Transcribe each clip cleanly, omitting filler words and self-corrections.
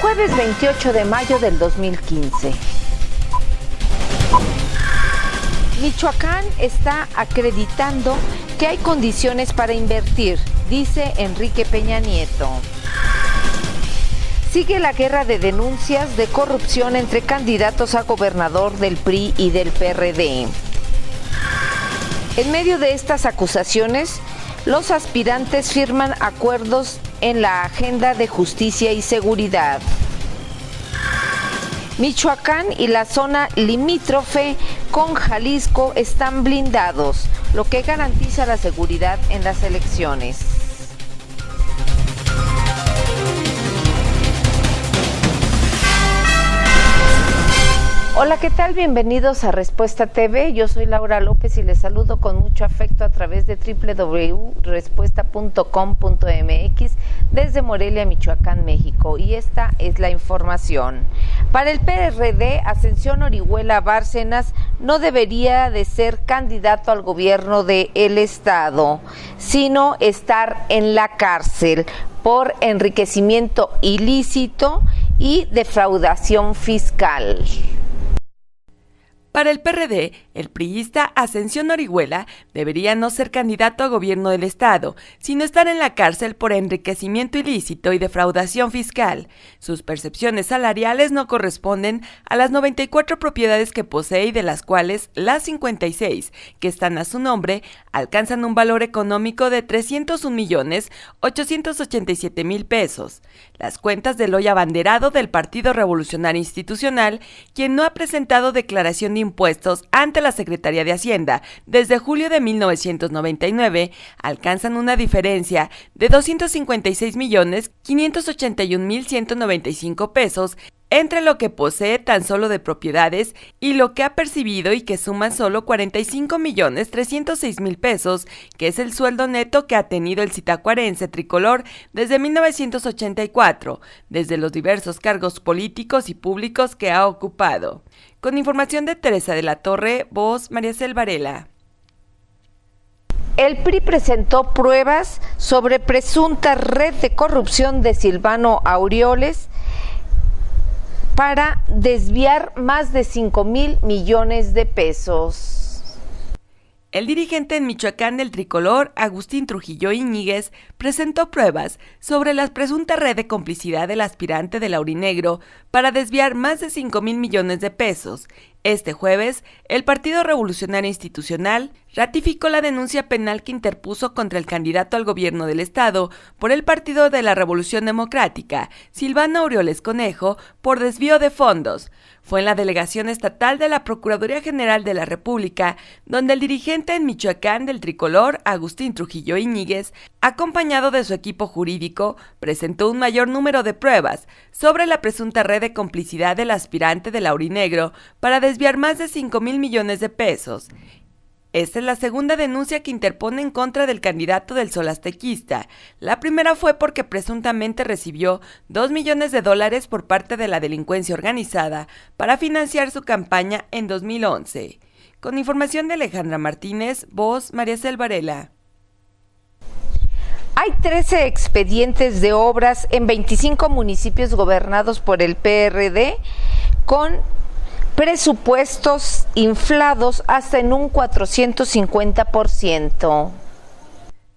Jueves 28 de mayo del 2015. Michoacán está acreditando que hay condiciones para invertir, dice Enrique Peña Nieto. Sigue la guerra de denuncias de corrupción entre candidatos a gobernador del PRI y del PRD. En medio de estas acusaciones, los aspirantes firman acuerdos en la agenda de justicia y seguridad. Michoacán y la zona limítrofe con Jalisco están blindados, lo que garantiza la seguridad en las elecciones. Hola, ¿qué tal? Bienvenidos a Respuesta TV. Yo soy Laura López y les saludo con mucho afecto a través de www.respuesta.com.mx desde Morelia, Michoacán, México. Y esta es la información. Para el PRD, Ascensión Orihuela Bárcenas no debería de ser candidato al gobierno del estado, sino estar en la cárcel por enriquecimiento ilícito y defraudación fiscal. Para el PRD, el priista Ascensión Orihuela debería no ser candidato a gobierno del estado, sino estar en la cárcel por enriquecimiento ilícito y defraudación fiscal. Sus percepciones salariales no corresponden a las 94 propiedades que posee y de las cuales las 56 que están a su nombre alcanzan un valor económico de 301,887,000 pesos. Las cuentas del hoy abanderado del Partido Revolucionario Institucional, quien no ha presentado declaración de impuestos ante la Secretaría de Hacienda desde julio de 1999, alcanzan una diferencia de 256,581,195 pesos entre lo que posee tan solo de propiedades y lo que ha percibido y que suman solo 45,306,000 pesos, que es el sueldo neto que ha tenido el zitacuarense tricolor desde 1984, desde los diversos cargos políticos y públicos que ha ocupado. Con información de Teresa de la Torre, voz Mariacel Varela. El PRI presentó pruebas sobre presunta red de corrupción de Silvano Aureoles para desviar más de 5,000 millones de pesos. El dirigente en Michoacán del tricolor, Agustín Trujillo Íñiguez, presentó pruebas sobre la presunta red de complicidad del aspirante del Aurinegro para desviar más de 5,000 millones de pesos. Este jueves, el Partido Revolucionario Institucional ratificó la denuncia penal que interpuso contra el candidato al gobierno del estado por el Partido de la Revolución Democrática, Silvano Aureoles Conejo, por desvío de fondos. Fue en la delegación estatal de la Procuraduría General de la República, donde el dirigente en Michoacán del tricolor, Agustín Trujillo Íñiguez, acompañado de su equipo jurídico, presentó un mayor número de pruebas sobre la presunta red de complicidad del aspirante del Aurinegro para desviar más de 5,000 millones de pesos. Esta es la segunda denuncia que interpone en contra del candidato del Solastequista. La primera fue porque presuntamente recibió $2 millones por parte de la delincuencia organizada para financiar su campaña en 2011. Con información de Alejandra Martínez, voz Mariacel Varela. Hay 13 expedientes de obras en 25 municipios gobernados por el PRD con presupuestos inflados hasta en un 450%.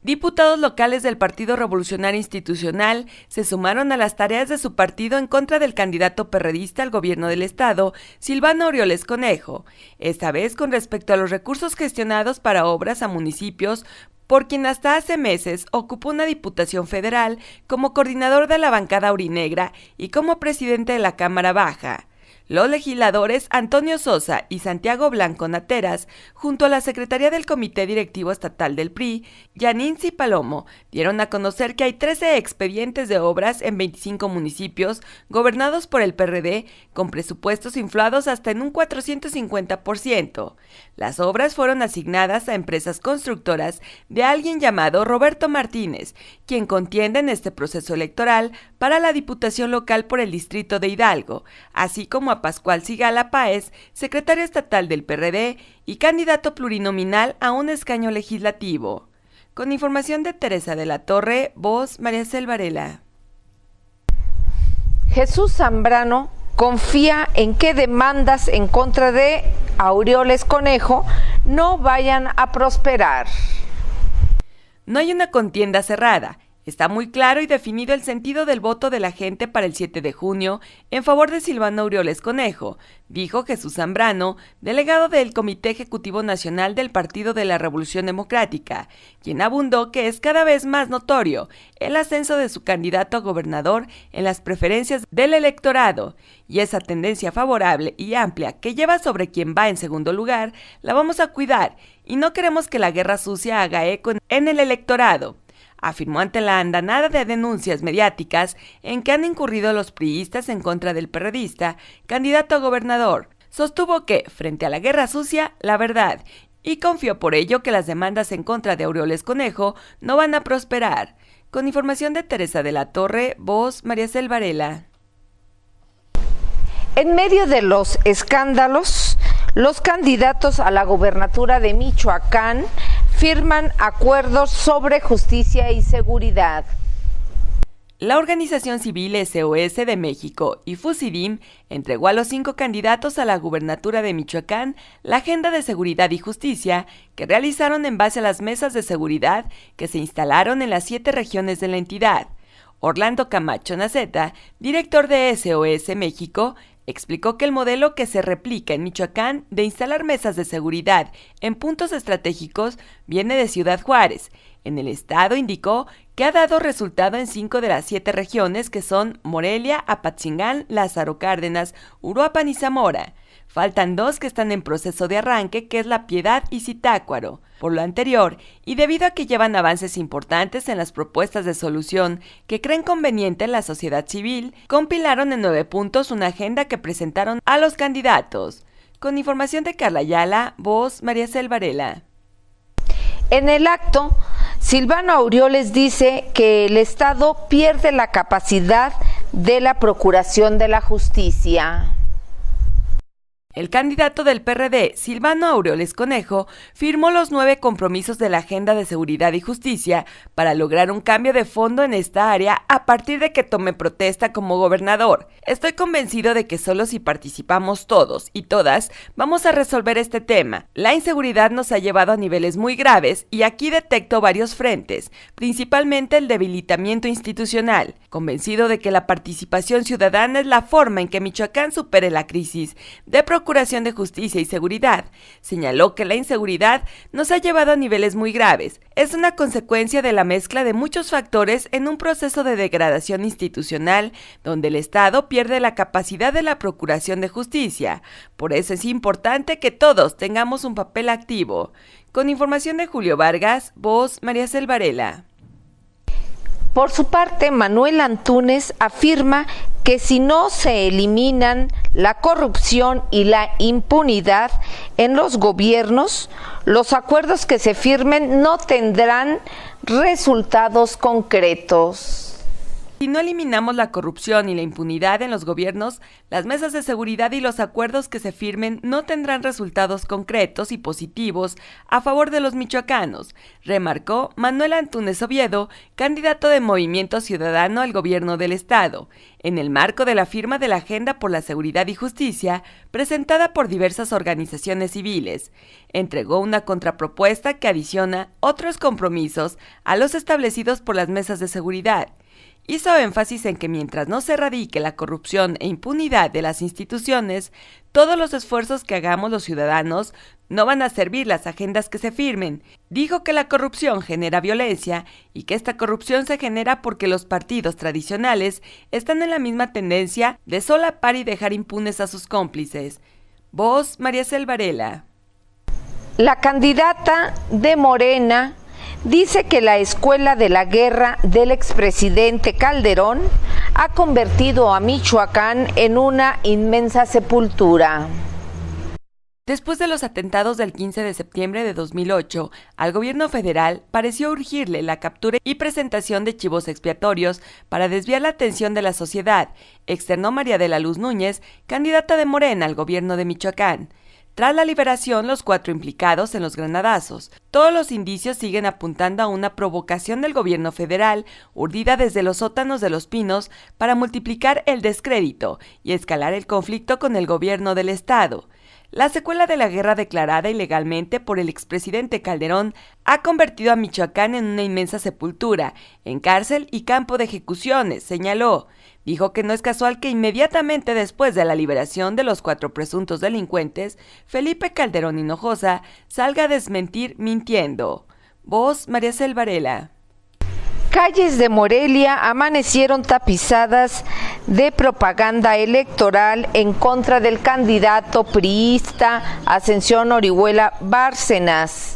Diputados locales del Partido Revolucionario Institucional se sumaron a las tareas de su partido en contra del candidato perredista al gobierno del estado, Silvano Aureoles Conejo, esta vez con respecto a los recursos gestionados para obras a municipios por quien hasta hace meses ocupó una diputación federal como coordinador de la bancada aurinegra y como presidente de la Cámara Baja. Los legisladores Antonio Sosa y Santiago Blanco Nateras, junto a la Secretaría del Comité Directivo Estatal del PRI, Yaninsi Palomo, dieron a conocer que hay 13 expedientes de obras en 25 municipios gobernados por el PRD con presupuestos inflados hasta en un 450%. Las obras fueron asignadas a empresas constructoras de alguien llamado Roberto Martínez, quien contiende en este proceso electoral para la Diputación Local por el Distrito de Hidalgo, así como a Pascual Sigala Páez, secretario estatal del PRD y candidato plurinominal a un escaño legislativo. Con información de Teresa de la Torre, voz Mariacel Varela. Jesús Zambrano confía en que demandas en contra de Aureoles Conejo no vayan a prosperar. No hay una contienda cerrada. Está muy claro y definido el sentido del voto de la gente para el 7 de junio en favor de Silvano Aureoles Conejo, dijo Jesús Zambrano, delegado del Comité Ejecutivo Nacional del Partido de la Revolución Democrática, quien abundó que es cada vez más notorio el ascenso de su candidato a gobernador en las preferencias del electorado, y esa tendencia favorable y amplia que lleva sobre quien va en segundo lugar, la vamos a cuidar, y no queremos que la guerra sucia haga eco en el electorado, afirmó ante la andanada de denuncias mediáticas en que han incurrido los priistas en contra del perredista, candidato a gobernador. Sostuvo que, frente a la guerra sucia, la verdad, y confió por ello que las demandas en contra de Aureoles Conejo no van a prosperar. Con información de Teresa de la Torre, voz María Cel Varela. En medio de los escándalos, los candidatos a la gobernatura de Michoacán firman acuerdos sobre justicia y seguridad. La Organización Civil SOS de México y Fusidim entregó a los 5 candidatos a la gubernatura de Michoacán la agenda de seguridad y justicia que realizaron en base a las mesas de seguridad que se instalaron en las 7 regiones de la entidad. Orlando Camacho Naceta, director de SOS México, explicó que el modelo que se replica en Michoacán de instalar mesas de seguridad en puntos estratégicos viene de Ciudad Juárez. En el estado indicó que ha dado resultado en 5 de las 7 regiones que son Morelia, Apatzingán, Lázaro Cárdenas, Uruapan y Zamora. Faltan 2 que están en proceso de arranque, que es La Piedad y Zitácuaro. Por lo anterior, y debido a que llevan avances importantes en las propuestas de solución que creen conveniente en la sociedad civil, compilaron en 9 puntos una agenda que presentaron a los candidatos. Con información de Carla Ayala, voz María Cel Varela. En el acto, Silvano Aureoles dice que el Estado pierde la capacidad de la procuración de la justicia. El candidato del PRD, Silvano Aureoles Conejo, firmó los 9 compromisos de la Agenda de Seguridad y Justicia para lograr un cambio de fondo en esta área a partir de que tome protesta como gobernador. Estoy convencido de que solo si participamos todos y todas vamos a resolver este tema. La inseguridad nos ha llevado a niveles muy graves y aquí detecto varios frentes, principalmente el debilitamiento institucional. Convencido de que la participación ciudadana es la forma en que Michoacán supere la crisis de Procuración de Justicia y Seguridad. Señaló que la inseguridad nos ha llevado a niveles muy graves. Es una consecuencia de la mezcla de muchos factores en un proceso de degradación institucional donde el Estado pierde la capacidad de la Procuración de Justicia. Por eso es importante que todos tengamos un papel activo. Con información de Julio Vargas, voz María Cel Varela. Por su parte, Manuel Antúnez afirma que si no se eliminan la corrupción y la impunidad en los gobiernos, los acuerdos que se firmen no tendrán resultados concretos. Si no eliminamos la corrupción y la impunidad en los gobiernos, las mesas de seguridad y los acuerdos que se firmen no tendrán resultados concretos y positivos a favor de los michoacanos, remarcó Manuel Antúnez Oviedo, candidato de Movimiento Ciudadano al gobierno del estado, en el marco de la firma de la Agenda por la Seguridad y Justicia, presentada por diversas organizaciones civiles. Entregó una contrapropuesta que adiciona otros compromisos a los establecidos por las mesas de seguridad. Hizo énfasis en que mientras no se erradique la corrupción e impunidad de las instituciones, todos los esfuerzos que hagamos los ciudadanos no van a servir las agendas que se firmen. Dijo que la corrupción genera violencia y que esta corrupción se genera porque los partidos tradicionales están en la misma tendencia de solapar y dejar impunes a sus cómplices. Voz María Cel Varela. La candidata de Morena dice que la escuela de la guerra del expresidente Calderón ha convertido a Michoacán en una inmensa sepultura. Después de los atentados del 15 de septiembre de 2008, al gobierno federal pareció urgirle la captura y presentación de chivos expiatorios para desviar la atención de la sociedad, externó María de la Luz Núñez, candidata de Morena al gobierno de Michoacán. Tras la liberación, los 4 implicados en los granadazos. Todos los indicios siguen apuntando a una provocación del gobierno federal, urdida desde los sótanos de Los Pinos para multiplicar el descrédito y escalar el conflicto con el gobierno del estado. La secuela de la guerra declarada ilegalmente por el expresidente Calderón ha convertido a Michoacán en una inmensa sepultura, en cárcel y campo de ejecuciones, señaló. Dijo que no es casual que inmediatamente después de la liberación de los 4 presuntos delincuentes, Felipe Calderón Hinojosa salga a desmentir mintiendo. Voz María Cel Varela. Calles de Morelia amanecieron tapizadas de propaganda electoral en contra del candidato priista Ascensión Orihuela Bárcenas.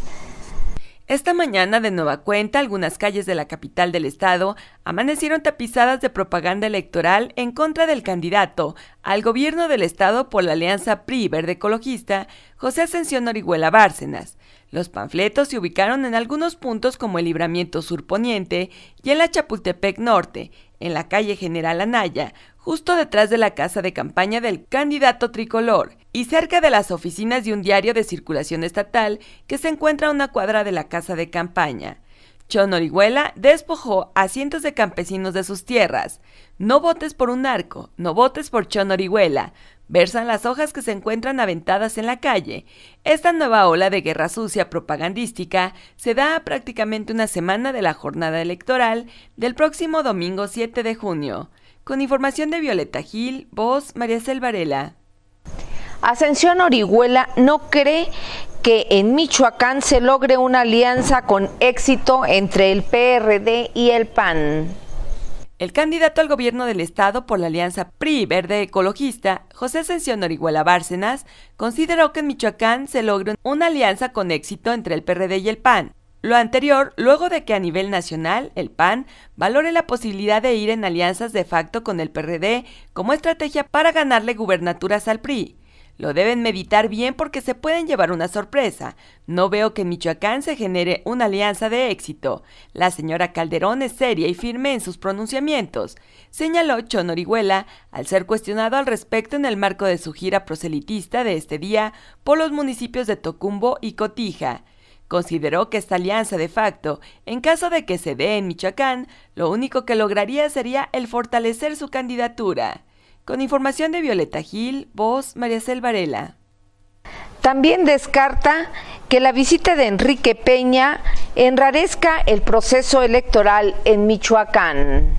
Esta mañana, de nueva cuenta, algunas calles de la capital del estado amanecieron tapizadas de propaganda electoral en contra del candidato al gobierno del estado por la alianza PRI Verde Ecologista, José Ascensión Orihuela Bárcenas. Los panfletos se ubicaron en algunos puntos como el Libramiento Sur Poniente y en la Chapultepec Norte, en la calle General Anaya, justo detrás de la casa de campaña del candidato tricolor y cerca de las oficinas de un diario de circulación estatal que se encuentra a una cuadra de la casa de campaña. Chon Orihuela despojó a cientos de campesinos de sus tierras. No votes por un narco, no votes por Chon Orihuela. Versan las hojas que se encuentran aventadas en la calle. Esta nueva ola de guerra sucia propagandística se da a prácticamente una semana de la jornada electoral del próximo domingo 7 de junio. Con información de Violeta Gil, voz María Cel Varela. Ascensión Orihuela no cree que en Michoacán se logre una alianza con éxito entre el PRD y el PAN. El candidato al gobierno del estado por la alianza PRI Verde Ecologista, José Ascensión Orihuela Bárcenas, consideró que en Michoacán se logre una alianza con éxito entre el PRD y el PAN. Lo anterior, luego de que a nivel nacional, el PAN valore la posibilidad de ir en alianzas de facto con el PRD como estrategia para ganarle gubernaturas al PRI. Lo deben meditar bien porque se pueden llevar una sorpresa. No veo que en Michoacán se genere una alianza de éxito. La señora Calderón es seria y firme en sus pronunciamientos, señaló Chon Orihuela al ser cuestionado al respecto en el marco de su gira proselitista de este día por los municipios de Tocumbo y Cotija. Consideró que esta alianza de facto, en caso de que se dé en Michoacán, lo único que lograría sería el fortalecer su candidatura. Con información de Violeta Gil, voz María Cel Varela. También descarta que la visita de Enrique Peña enrarezca el proceso electoral en Michoacán.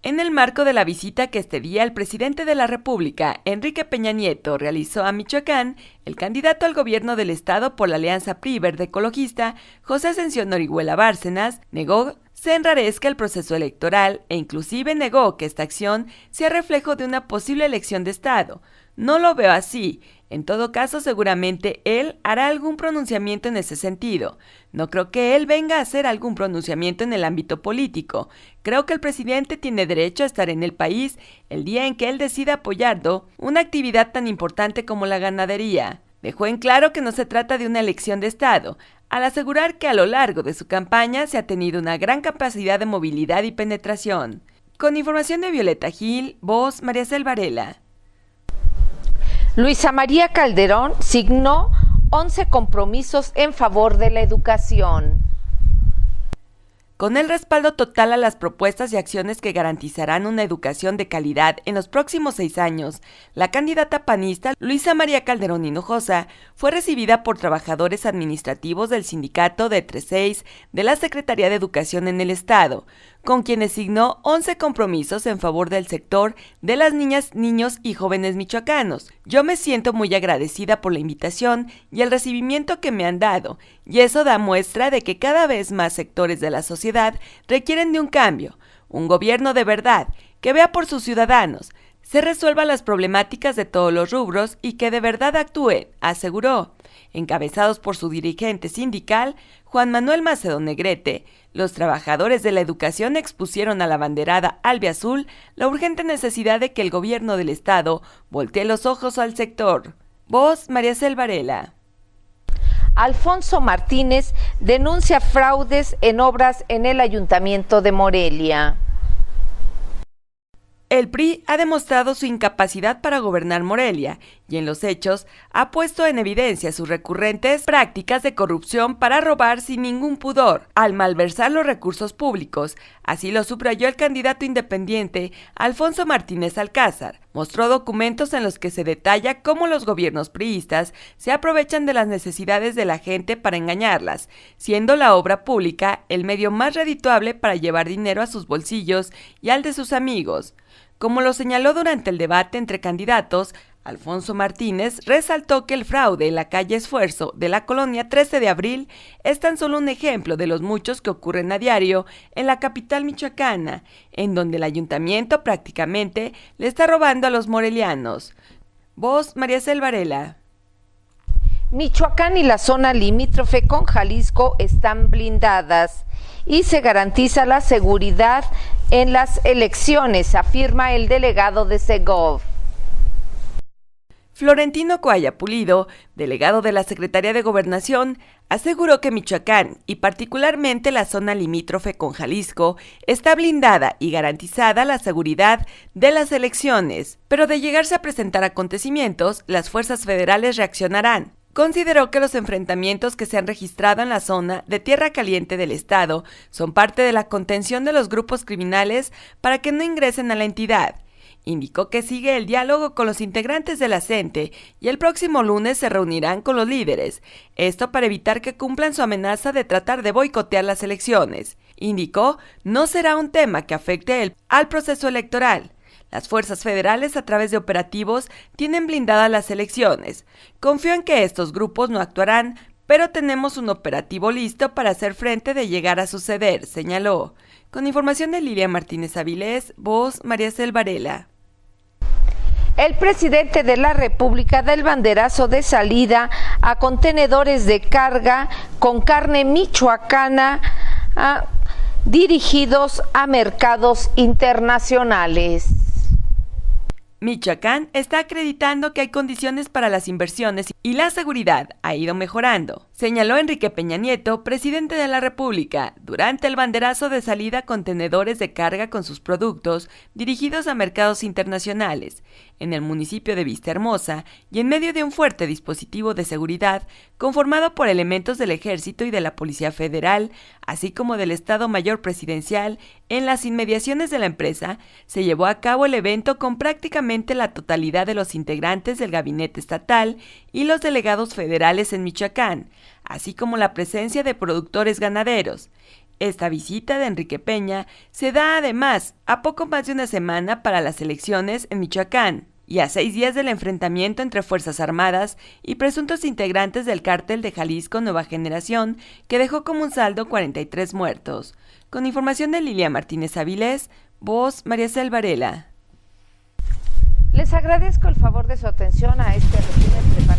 En el marco de la visita que este día el presidente de la República, Enrique Peña Nieto, realizó a Michoacán, el candidato al gobierno del estado por la alianza PRI Verde Ecologista, José Ascensión Orihuela Bárcenas, negó se enrarezca el proceso electoral e inclusive negó que esta acción sea reflejo de una posible elección de estado. No lo veo así. En todo caso, seguramente él hará algún pronunciamiento en ese sentido. No creo que él venga a hacer algún pronunciamiento en el ámbito político. Creo que el presidente tiene derecho a estar en el país el día en que él decida apoyando una actividad tan importante como la ganadería. Dejó en claro que no se trata de una elección de estado, al asegurar que a lo largo de su campaña se ha tenido una gran capacidad de movilidad y penetración. Con información de Violeta Gil, voz María Cel Varela. Luisa María Calderón signó 11 compromisos en favor de la educación. Con el respaldo total a las propuestas y acciones que garantizarán una educación de calidad en los próximos 6 años, la candidata panista Luisa María Calderón Hinojosa fue recibida por trabajadores administrativos del sindicato de 36 de la Secretaría de Educación en el Estado, con quienes signó 11 compromisos en favor del sector de las niñas, niños y jóvenes michoacanos. Yo me siento muy agradecida por la invitación y el recibimiento que me han dado, y eso da muestra de que cada vez más sectores de la sociedad requieren de un cambio, un gobierno de verdad, que vea por sus ciudadanos, se resuelvan las problemáticas de todos los rubros y que de verdad actúe, aseguró. Encabezados por su dirigente sindical, Juan Manuel Macedo Negrete, los trabajadores de la educación expusieron a la banderada albiazul la urgente necesidad de que el gobierno del estado voltee los ojos al sector. Voz María Cel Varela. Alfonso Martínez denuncia fraudes en obras en el Ayuntamiento de Morelia. El PRI ha demostrado su incapacidad para gobernar Morelia y en los hechos ha puesto en evidencia sus recurrentes prácticas de corrupción para robar sin ningún pudor, al malversar los recursos públicos. Así lo subrayó el candidato independiente Alfonso Martínez Alcázar. Mostró documentos en los que se detalla cómo los gobiernos priistas se aprovechan de las necesidades de la gente para engañarlas, siendo la obra pública el medio más redituable para llevar dinero a sus bolsillos y al de sus amigos. Como lo señaló durante el debate entre candidatos, Alfonso Martínez resaltó que el fraude en la calle Esfuerzo de la colonia 13 de Abril es tan solo un ejemplo de los muchos que ocurren a diario en la capital michoacana, en donde el ayuntamiento prácticamente le está robando a los morelianos. Voz María Cel Varela. Michoacán y la zona limítrofe con Jalisco están blindadas y se garantiza la seguridad en las elecciones, afirma el delegado de Segov. Florentino Coaya Pulido, delegado de la Secretaría de Gobernación, aseguró que Michoacán, y particularmente la zona limítrofe con Jalisco, está blindada y garantizada la seguridad de las elecciones, pero de llegarse a presentar acontecimientos, las fuerzas federales reaccionarán. Consideró que los enfrentamientos que se han registrado en la zona de Tierra Caliente del estado son parte de la contención de los grupos criminales para que no ingresen a la entidad. Indicó que sigue el diálogo con los integrantes de la CENTE y el próximo lunes se reunirán con los líderes, esto para evitar que cumplan su amenaza de tratar de boicotear las elecciones. Indicó no será un tema que afecte al proceso electoral. Las fuerzas federales a través de operativos tienen blindadas las elecciones. Confío en que estos grupos no actuarán, pero tenemos un operativo listo para hacer frente de llegar a suceder, señaló. Con información de Lilia Martínez Avilés, voz María Cel Varela. El presidente de la República da el banderazo de salida a contenedores de carga con carne michoacana dirigidos a mercados internacionales. Michoacán está acreditando que hay condiciones para las inversiones y la seguridad ha ido mejorando, señaló Enrique Peña Nieto, presidente de la República, durante el banderazo de salida a contenedores de carga con sus productos dirigidos a mercados internacionales, en el municipio de Vistahermosa y en medio de un fuerte dispositivo de seguridad conformado por elementos del Ejército y de la Policía Federal, así como del Estado Mayor Presidencial. En las inmediaciones de la empresa se llevó a cabo el evento con prácticamente la totalidad de los integrantes del gabinete estatal y los delegados federales en Michoacán, así como la presencia de productores ganaderos. Esta visita de Enrique Peña se da además a poco más de una semana para las elecciones en Michoacán y a 6 días del enfrentamiento entre Fuerzas Armadas y presuntos integrantes del cártel de Jalisco Nueva Generación, que dejó como un saldo 43 muertos. Con información de Lilia Martínez Avilés, voz María Cel Varela. Les agradezco el favor de su atención a este resumen preparado